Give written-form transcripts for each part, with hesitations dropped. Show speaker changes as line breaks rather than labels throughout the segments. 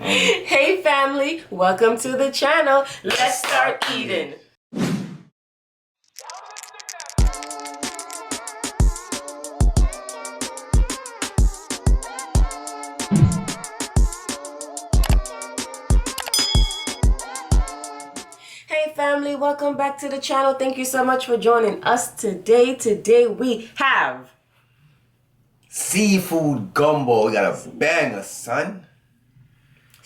Hey family, welcome to the channel. Let's start eating. Hey family, welcome back to the channel. Thank you so much for joining us today. Today we have
seafood gumbo. We got a banger, son.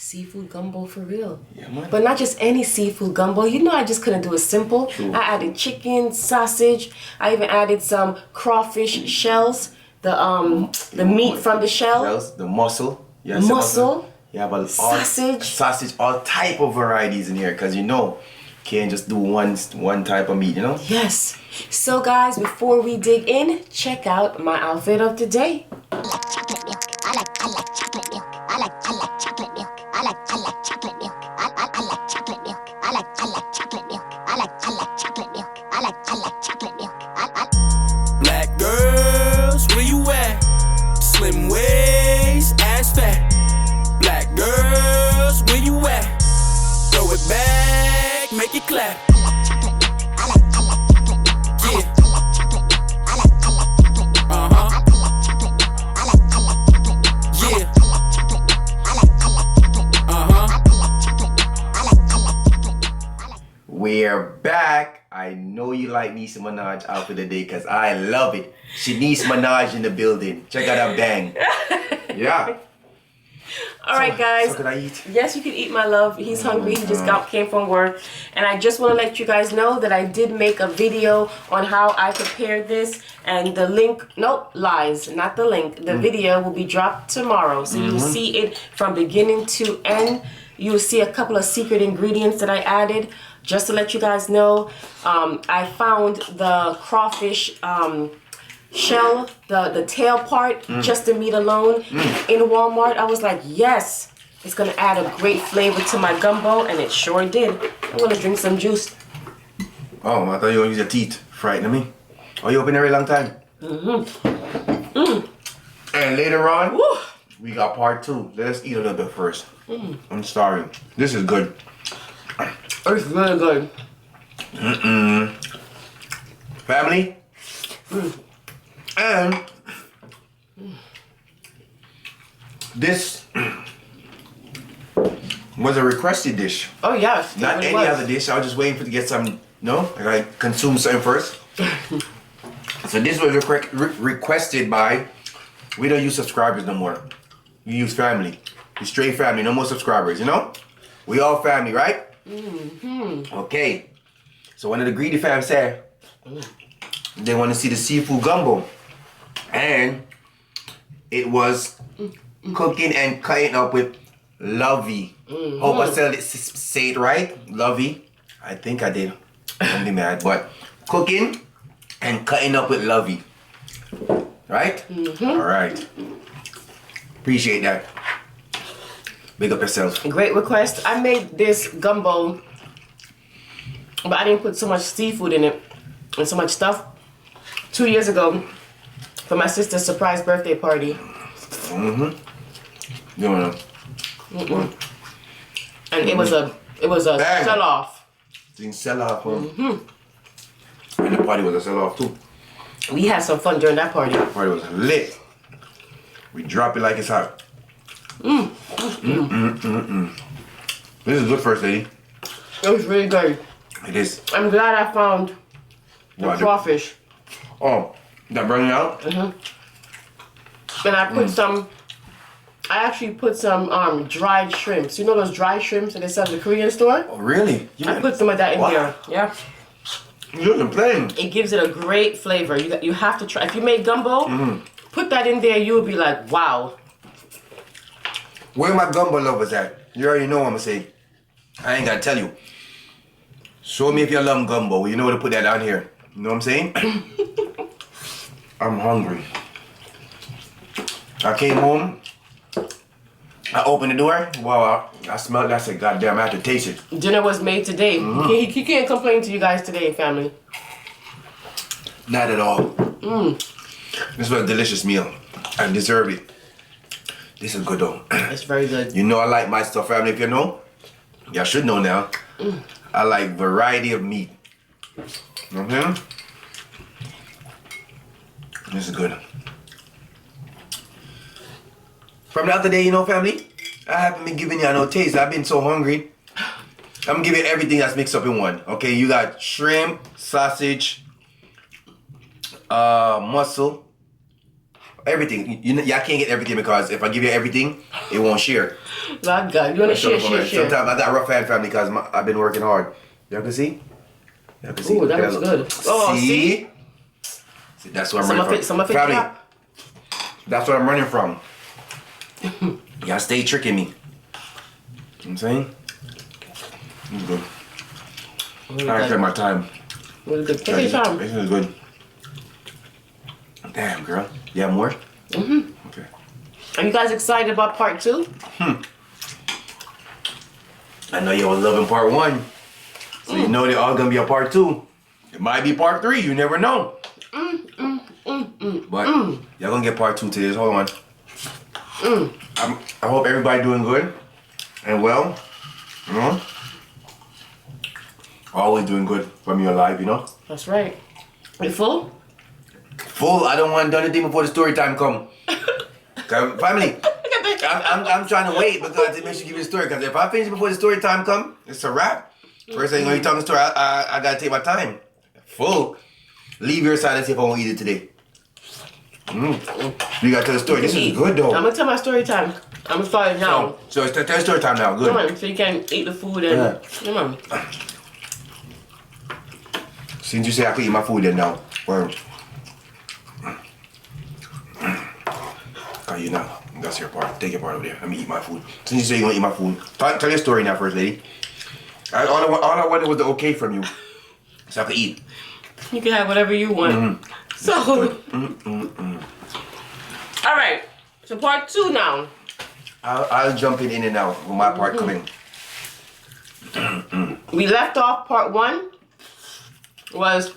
seafood gumbo for real.
Yeah, man.
But not just any seafood gumbo. You know I just couldn't do it simple. True. I added chicken, sausage. I even added some crawfish shells. The meat from the shell.
Shells, the mussel. Yes,
mussel.
Yeah, but
sausage,
all type of varieties in here, because you know, can't just do one type of meat, you know?
Yes. So guys, before we dig in, check out my outfit of the day.
I like chocolate milk. I like chocolate milk. I like chocolate milk. I like chocolate milk. I like chocolate milk. I like chocolate milk. I like chocolate milk. I like chocolate milk.
Black girls, where you at? Slim waist, ass fat. Black girls, where you at? Throw it back, make it clap.
We're back. I know you like Nicki Minaj outfit today because I love it. Shanice Minaj in the building. Check out that bang. Yeah.
All right, guys.
So can I eat?
Yes, you can eat, my love. He's hungry. He just came from work. And I just want to let you guys know that I did make a video on how I prepared this. And the link, nope, lies, not the link. The video will be dropped tomorrow. So you'll see it from beginning to end. You'll see a couple of secret ingredients that I added. Just to let you guys know, I found the crawfish shell, the tail part, just the meat alone in Walmart. I was like, yes, it's gonna add a great flavor to my gumbo, and it sure did. I'm gonna drink some juice.
Oh, I thought you were gonna use your teeth. Frightening me. Oh, you open every long time? And later on, we got part 2. Let's eat a little bit first. I'm sorry. This is good.
It's really good.
Family. And this was a requested dish.
Oh yes.
Not
really
any other dish. I was just waiting for to get some. No, I gotta consume something first. So this was requested by. We don't use subscribers no more. We use family. We straight family. No more subscribers. You know, we all family, right? Okay. So one of the greedy fam said they want to see the seafood gumbo, and it was cooking and cutting up with lovey. Hope I say it right, lovey. I think I did. Don't be mad, but cooking and cutting up with lovey. Right? All right. Appreciate that. Big up yourself.
Great request. I made this gumbo, but I didn't put so much seafood in it and so much stuff 2 years ago for my sister's surprise birthday party.
Yeah.
And it was a sell off.
Didn't sell off, huh? And the party was a sell off too.
We had some fun during that party.
The party was lit. We drop it like it's hot. This is good first, lady.
It was really good.
It is.
I'm glad I found the crawfish.
Oh, that burning out?
And I put some. I actually put some dried shrimps. You know those dried shrimps that they sell at the Korean store?
Oh, really?
I put some of that in there. Yeah.
You wasn't playing.
It gives it a great flavor. You have to try. If you make gumbo, put that in there. You'll be like, wow.
Where my gumbo lovers at? You already know what I'm gonna say. I ain't gotta tell you. Show me if you love gumbo. You know where to put that down here. You know what I'm saying? I'm hungry. I came home. I opened the door. Wow, I smelled that. I said, God damn, I have to taste it.
Dinner was made today. He can't complain to you guys today, family.
Not at all. This was a delicious meal. I deserve it. This is good though.
It's very good.
You know I like my stuff, family. If you know, y'all should know now. I like variety of meat. You know what I'm saying? This is good. From the other day, you know, family, I haven't been giving y'all no taste. I've been so hungry. I'm giving everything that's mixed up in one. Okay, you got shrimp, sausage, mussel, everything. Y'all can't get everything because if I give you everything, it won't share.
My God, you want to share.
Sometimes I got rough hand, family, because I've been working hard. Y'all can see? Y'all can see?
Ooh, that looks good. Oh, see?
See, that's what I'm running from.
Some of it
family,
drop.
that's what I'm running from. Y'all stay tricking me. You know what I'm saying? It's good.
Really
I
good.
take my time.
Really good. Take your time.
This is good. Damn, girl. You have more? Mm-hmm. Okay.
Are you guys excited about part 2?
I know you was loving part 1. So you know they're all gonna be a part 2. It might be part 3, you never know. But y'all gonna get part 2 to this. Hold on. I hope everybody doing good and well. You know? Always doing good from your life, you know?
That's right. You full?
Full. I don't want done anything before the story time come. Family, I'm trying to wait because it makes you give you the story. Because if I finish before the story time come, it's a wrap. First thing when you tell me the story, I gotta take my time. Full. Leave your side and see if I won't eat it today. You gotta tell the story. This is good though.
I'm gonna tell my story time. I'm gonna start it now.
So tell the story time now. Good.
Come on, so you can eat the food and come on.
Since you say I can eat my food then now. Well, you know, that's your part. Take your part over there. Let me eat my food. Since you say you gonna eat my food, tell your story now, first lady. All I wanted was the okay from you, so I could eat.
You can have whatever you want. So, all right. So part 2 now.
I'll jump in and out with my part coming.
We left off part 1 was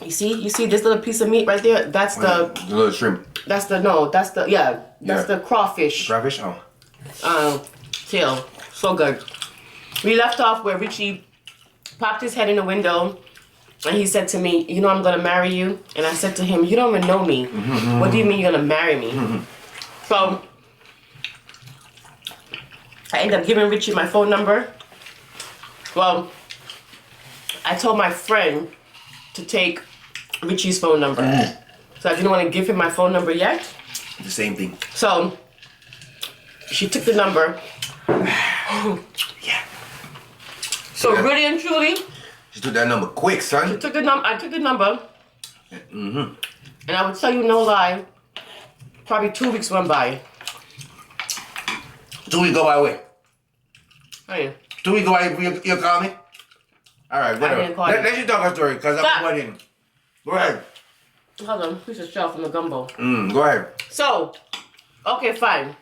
you see this little piece of meat right there? That's the
little shrimp.
That's the crawfish.
Crawfish? Oh.
Tail. So good. We left off where Richie popped his head in the window and he said to me, you know I'm gonna marry you? And I said to him, you don't even know me. What do you mean you're gonna marry me? So I ended up giving Richie my phone number. Well, I told my friend to take Richie's phone number. So I didn't want to give him my phone number yet.
The same thing.
So she took the number.
Yeah.
So really and truly,
She took that number quick, son.
I took the number. And I would tell you no lie, probably 2 weeks went by.
2 weeks go by way.
Hey.
2 weeks go by, you call me? Alright, whatever.
didn't call
Let you talk a story, because I'm waiting. Go ahead.
Hold on, piece of shell from the gumbo.
Go ahead.
So, okay, fine.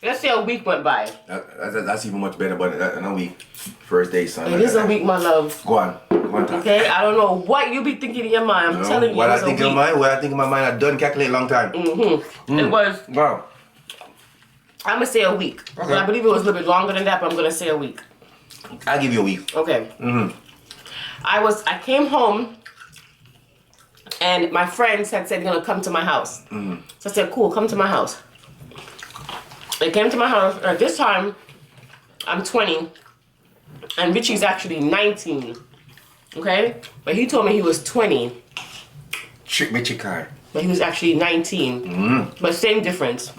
Let's say a week went by.
That's even much better, but in a week. First day, son.
It is a week, my love.
Go on. Talk.
Okay, I don't know what you be thinking in your mind. I'm telling you,
What
it
I
was
think
a
in
week.
my mind, what I think in my mind, I done calculate a long time.
It was,
Wow.
I'm gonna say a week.
Okay.
But I believe it was a little bit longer than that, but I'm gonna say a week.
I'll give you a week.
Okay. I came home and my friends had said they're gonna come to my house. So I said, cool, come to my house. They came to my house, and at this time, I'm 20, and Richie's actually 19. Okay? But he told me he was 20,
Trick me, chicken.
but he was actually 19. But same difference.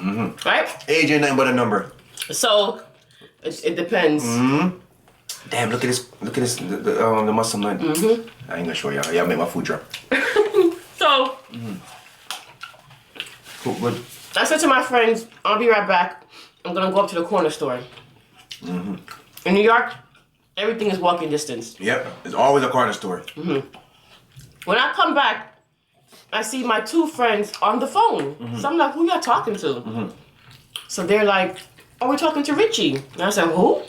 Right?
Age ain't nothing but a number.
So, it depends.
Damn, look at this. Look at this. The muscle man. I ain't gonna show y'all. Y'all make my food drop.
So,
Cool, good.
I said to my friends, I'll be right back. I'm gonna go up to the corner store. In New York, everything is walking distance.
Yep, it's always a corner store.
When I come back, I see my 2 friends on the phone. So I'm like, who y'all talking to? So they're like, oh, we're talking to Richie. And I said, who?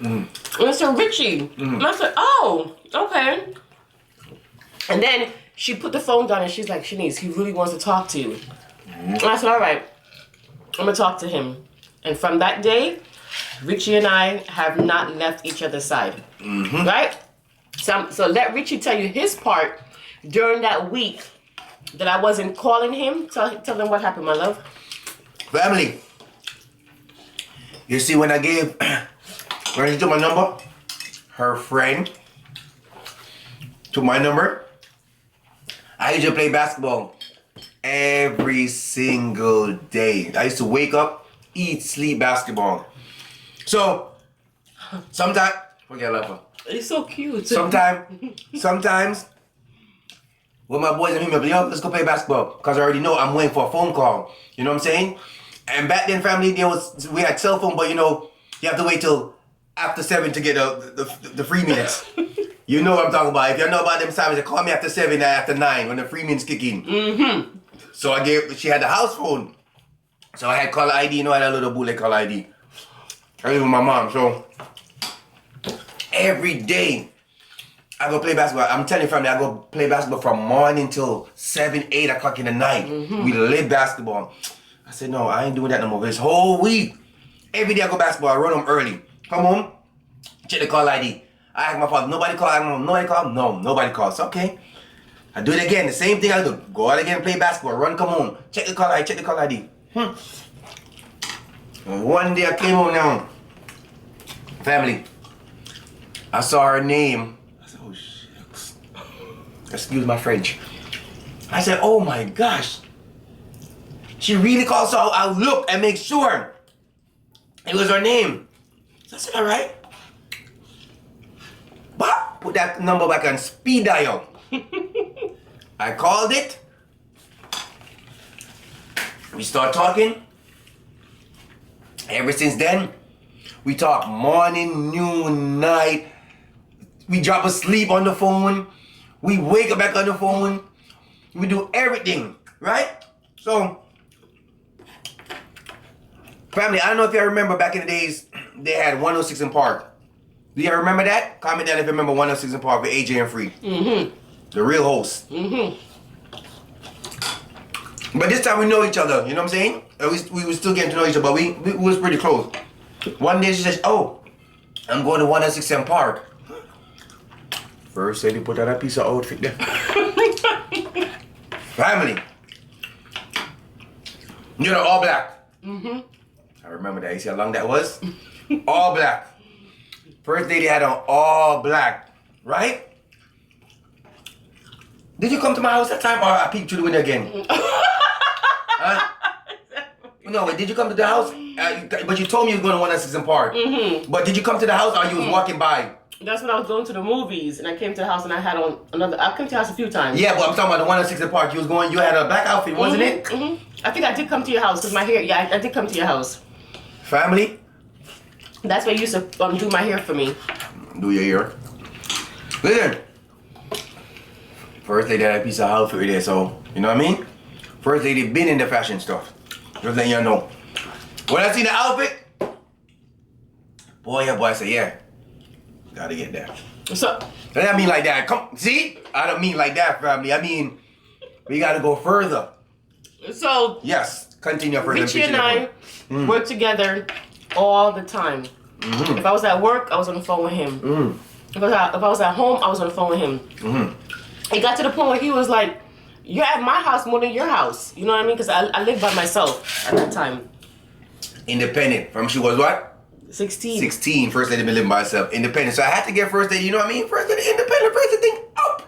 And I said, Richie. And I said, oh, okay. And then she put the phone down and she's like, Shanice, he really wants to talk to you. And I said, all right. I'm gonna talk to him. And from that day, Richie and I have not left each other's side. Right? So let Richie tell you his part during that week that I wasn't calling him. Tell them what happened, my love.
Family. You see when I gave she took my number, her friend took my number. I used to play basketball every single day. I used to wake up, eat, sleep basketball. So, sometimes, forget love.
He's so cute.
Sometimes, when my boys and him, yo, let's go play basketball. Because I already know I'm waiting for a phone call. You know what I'm saying? And back then, family, we had cell phone, but you know, you have to wait till after 7 to get the free minutes. You know what I'm talking about. If you know about them times, they call me after 7 and after 9 when the free minutes kick in. So she had the house phone. So I had caller ID, you know, I had a little bootleg caller ID. I live with my mom, so every day I go play basketball. I'm telling you, family, I go play basketball from morning till 7, 8 o'clock in the night. We live basketball. I said, no, I ain't doing that no more. This whole week, every day I go basketball, I run them early. Come home, check the call ID. I ask my father, nobody call? Nobody call? No, nobody calls. Okay. I do it again, the same thing I do. Go out again, play basketball, run, come home. Check the call ID, check the call ID. And one day I came home now. Family, I saw her name. I said, oh, shucks. Excuse my French. I said, oh my gosh. She really called, so I looked and make sure it was her name. So I said, all right. But put that number back on speed dial. I called it. We start talking. Ever since then, we talk morning, noon, night. We drop asleep on the phone. We wake up back on the phone. We do everything, right? So, family, I don't know if you remember back in the days, they had 106 in Park. Do you remember that? Comment down if you remember 106 in Park with AJ and Free. The real host. But this time we know each other, you know what I'm saying? We were still getting to know each other, but we was pretty close. One day she says, oh, I'm going to 106 in Park. First lady put on a piece of outfit there. Family. You know, all black. I remember that. You see how long that was? All black. First lady had on all black, right? Did you come to my house that time or I peeked through the window again? Huh? No, wait, did you come to the house? But you told me you were going to 106 in Park. But did you come to the house or you was walking by?
That's when I was going to the movies and I came to the house and I had on another. I've come to your house a few times.
Yeah, but I'm talking about the 106 in Park. You had a black outfit, wasn't it?
I think I did come to your house because my hair. Yeah, I did come to your house.
Family?
That's where you used to do my hair for me.
Do your hair. Listen. First lady had a piece of outfit right there, so you know what I mean? First lady been in the fashion stuff. Just letting you know. When I see the outfit, boy, I say, yeah. Gotta get that.
So
I don't mean like that. Come, see? I don't mean like that, family. I mean, we gotta go further.
So
yes, continue further.
Richie and I work together all the time. If I was at work, I was on the phone with him. If I was at home, I was on the phone with him. It got to the point where he was like, "You're at my house more than your house." You know what I mean? Because I lived by myself at that time.
Independent. From she was what?
16.
16. First lady been living by herself. Independent. So I had to get first lady. You know what I mean? First lady independent. First lady thing up.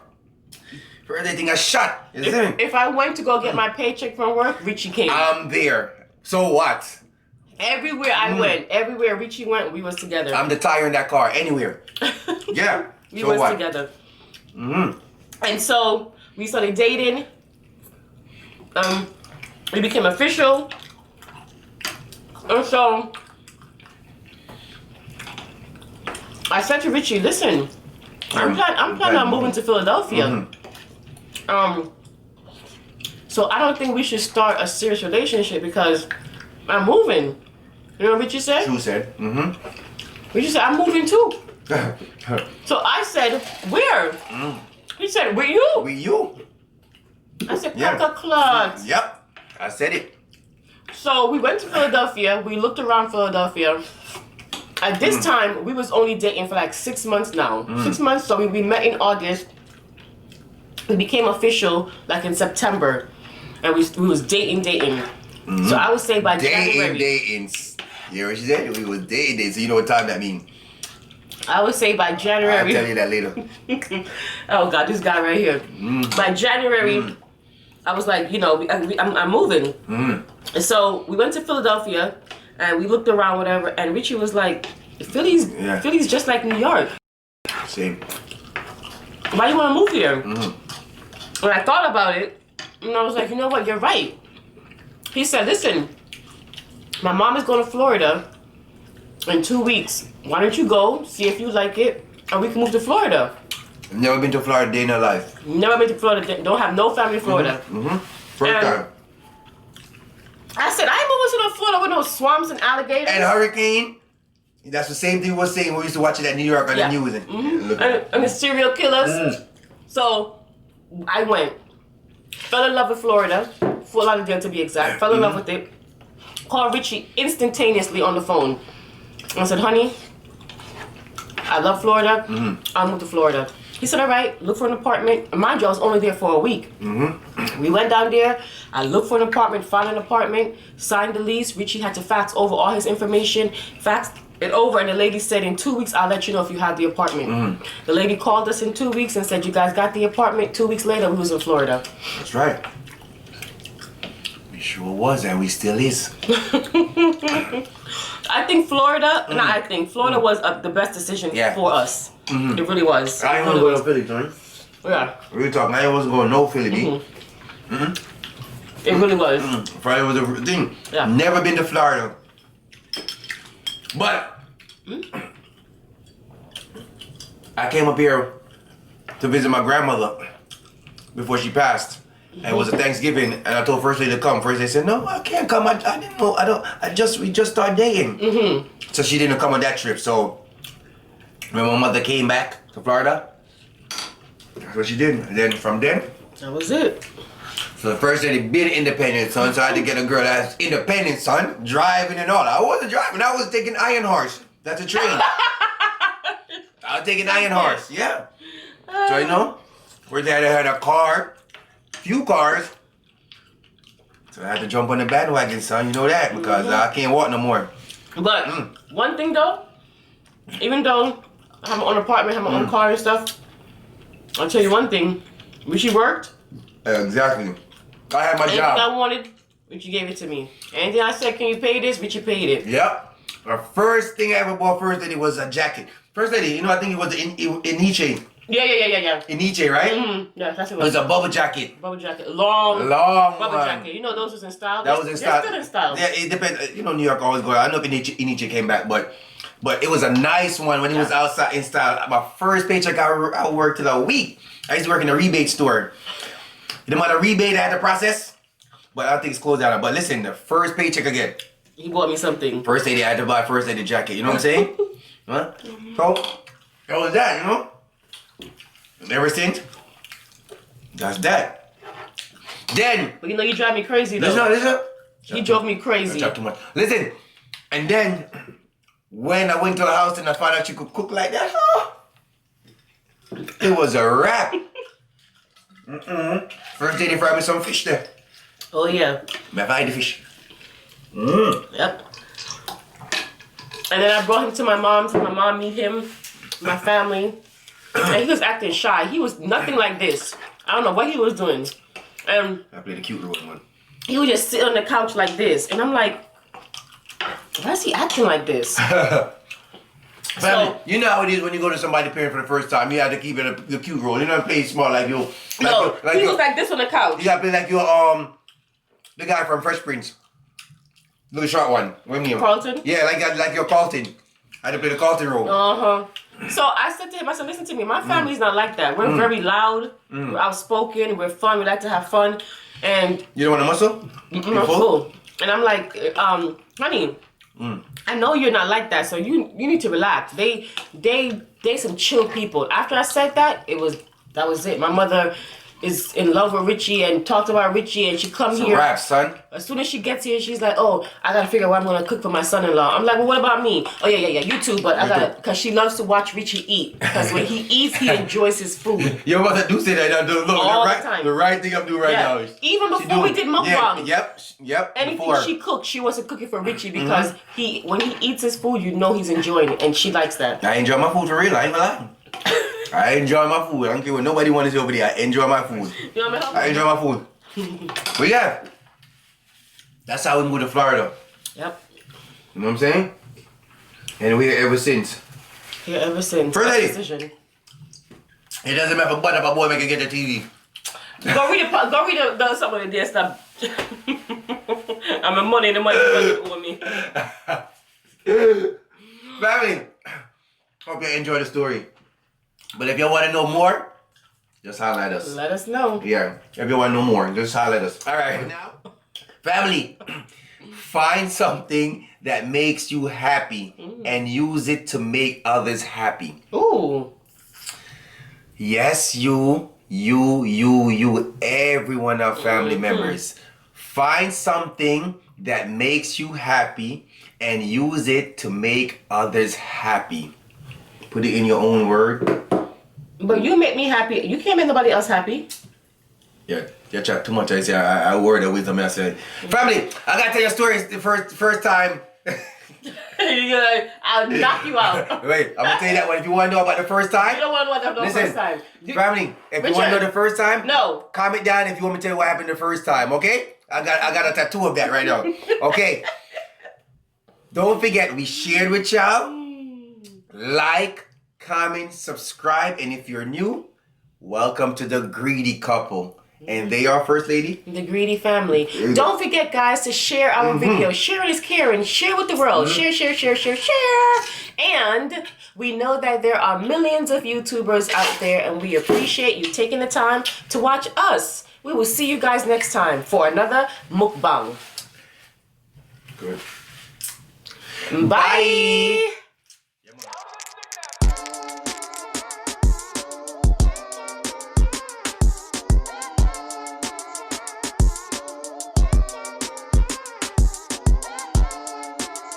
First lady thing a shot.
If I went to go get my paycheck from work, Richie came.
I'm there. So what?
Everywhere I went, everywhere Richie went, we was together.
I'm the tire in that car. Anywhere. Yeah.
We
so
was
what?
together. And so we started dating. We became official. And so I said to Richie, listen, I'm planning on moving to Philadelphia. So I don't think we should start a serious relationship because I'm moving. You know what Richie said?
True said.
Richie said, I'm moving too. So I said, where? He said, with you?
With you.
I said,
Yeah.
Coca Club.
Yep. I said it.
So we went to Philadelphia. We looked around Philadelphia. At this time, we was only dating for like 6 months now. 6 months. So we met in August. We became official like in September, and we was dating. So I would say by January.
Dating. You hear what she said? We was dating. So you know what time that means.
I would say by January.
I'll tell you that later.
Oh God, this guy right here. By January, I was like, you know, I'm moving. And so we went to Philadelphia, and we looked around, whatever. And Richie was like, Philly's just like New York.
Same.
Why you want to move here? And I thought about it, and I was like, you know what? You're right. He said, listen, my mom is going to Florida in 2 weeks. Why don't you go, see if you like it, and we can move to Florida.
Never been to Florida day in her life.
Never been to Florida. Don't have no family in Florida.
First time.
I said, I ain't moving to Florida with no swamps and alligators.
And hurricane. That's the same thing we was saying when we used to watch it at New York on the news.
And the serial killers. So I went. Fell in love with Florida. Fort Lauderdale to be exact. Fell in love with it. Called Richie instantaneously on the phone. I said, honey, I love Florida. I'll move to Florida. He said, all right, look for an apartment. And mind you, I was only there for a week. We went down there. I looked for an apartment, found an apartment, signed the lease. Richie had to fax over all his information, faxed it over, and the lady said, in 2 weeks, I'll let you know if you have the apartment. The lady called us in 2 weeks and said, you guys got the apartment. 2 weeks later, we was in Florida.
That's right. We sure was, and we still is.
I think Florida, Florida was the best decision for us. It really was.
I ain't gonna go to Philly, Tony.
Yeah.
Real talk, I wasn't going no Philly, B.
It really was.
Friday was a thing.
Yeah.
Never been to Florida. But I came up here to visit my grandmother before she passed. And it was a Thanksgiving, and I told First Lady to come. First Lady said, no, I can't come. I didn't know. We just started dating. So she didn't come on that trip. So when my mother came back to Florida, that's what she did. And then from then,
that was it.
so the First Lady been independent, son. So I had to get a girl that's independent, son. Driving and all. I wasn't driving. I was taking Iron Horse. That's a train. I was taking Iron Horse. Yeah. So you know, First Lady had a car. Few cars. So I had to jump on the bandwagon, son. You know that, because I can't walk no more.
But one thing though, even though I have my own apartment, have my own car and stuff, I'll tell you one thing. Richie worked.
Exactly. I had my
Anything
job.
I wanted, Richie gave it to me. Anything I said, can you pay this? Richie paid it.
Yep. The first thing I ever bought First Lady was a jacket. First Lady, you know, I think it was in Nietzsche.
Yeah.
In Nietzsche, right?
Yeah, that's what
It was a bubble jacket.
Bubble jacket. Long bubble
one.
jacket. You know those was in style?
That was in style.
They're still in style.
Yeah, it depends. You know, New York always go. I don't know if Nietzsche came back, but it was a nice one when it was outside in style. My first paycheck, I worked till a week. I used to work in a rebate store. The amount of rebate I had to process, but I don't think it's closed down. But listen, the first paycheck I get,
He bought me something.
First Lady, I had to buy First Lady jacket. You know what I'm saying? Huh? So that was that, you know. And ever since, that's that. Then,
But you know you drive me crazy though.
listen.
He drove me crazy.
Talk too much. Listen, and then when I went to her house and I found out she could cook like that, it was a wrap. First Lady fried me some fish there.
Oh yeah.
I fried the fish.
Yep. And then I brought him to my mom's. My mom meet him, my family. And he was acting shy. He was nothing like this. I don't know what he was doing. And
I played a cute role one.
he would just sit on the couch like this. And I'm like, why is he acting like this?
Family, you know how it is when you go to somebody's parent for the first time. You have to keep it the cute role. You know, play smart like you.
He was like this on the couch.
You gotta play like you're the guy from Fresh Prince. Little short one. What do you mean?
Carlton?
Yeah, like you're Carlton. I had to play the Carlton role.
So I said to him, I said, listen to me, my family's not like that. We're very loud, we're outspoken, we're fun, we like to have fun. And
You don't want to muscle?
I'm full. And I'm like, honey, I know you're not like that, so you need to relax. They some chill people. After I said that, that was it. My mother is in love with Richie and talked about Richie, and she come here.
Rap, son.
As soon as she gets here, she's like, "Oh, I gotta figure out what I'm gonna cook for my son-in-law." I'm like, "Well, what about me?" "Oh yeah, you too." But I gotta, cause she loves to watch Richie eat. Because when he eats, he enjoys his food.
Your mother do say that. Look,
All the time.
The right thing I'm doing right now. Is
Even before we did mukbang.
Yep.
Anything
before.
she cooks, she wants to cook it for Richie because when he eats his food, you know he's enjoying it, and she likes that.
I enjoy my food for real. I ain't gonna lie. I enjoy my food. I don't care what nobody wants to say over there. I enjoy my food.
You want me to help
I
you?
enjoy my food. But yeah, that's how we moved to Florida.
Yep.
You know what I'm saying? And we're here ever since.
Here ever since.
First lady.
Decision.
It doesn't matter what a boy can get the TV.
Go read the some of the dear stuff. I'm a money, the money owe me.
Family, hope you enjoy the story. But if you want to know more, just holler at us.
Let us know.
Yeah, if you want to know more, just holler at us. All right, now, family, find something that makes you happy and use it to make others happy.
Ooh.
Yes, you, everyone of family members. Find something that makes you happy and use it to make others happy. Put it in your own word.
But you make me happy. You can't make nobody else happy.
Yeah, you chat too much. I say I word of wisdom. I said, family, I gotta tell you a story. The first time.
I'll knock you out.
Wait, I'm gonna tell you that one. If you want to know about the first time,
You don't want to know the first time.
Family, if you
Richard.
want to know the first time,
No.
comment down if you want me to tell you what happened the first time. Okay? I got a tattoo of that right now. Okay. Don't forget, we shared with y'all. Like, comment, subscribe, and if you're new, welcome to the Greedy Couple. And they are First Lady.
The Greedy family. Don't forget, guys, to share our video. Sharing is caring. Share with the world. Share. And we know that there are millions of YouTubers out there, and we appreciate you taking the time to watch us. We will see you guys next time for another mukbang.
Good.
Bye.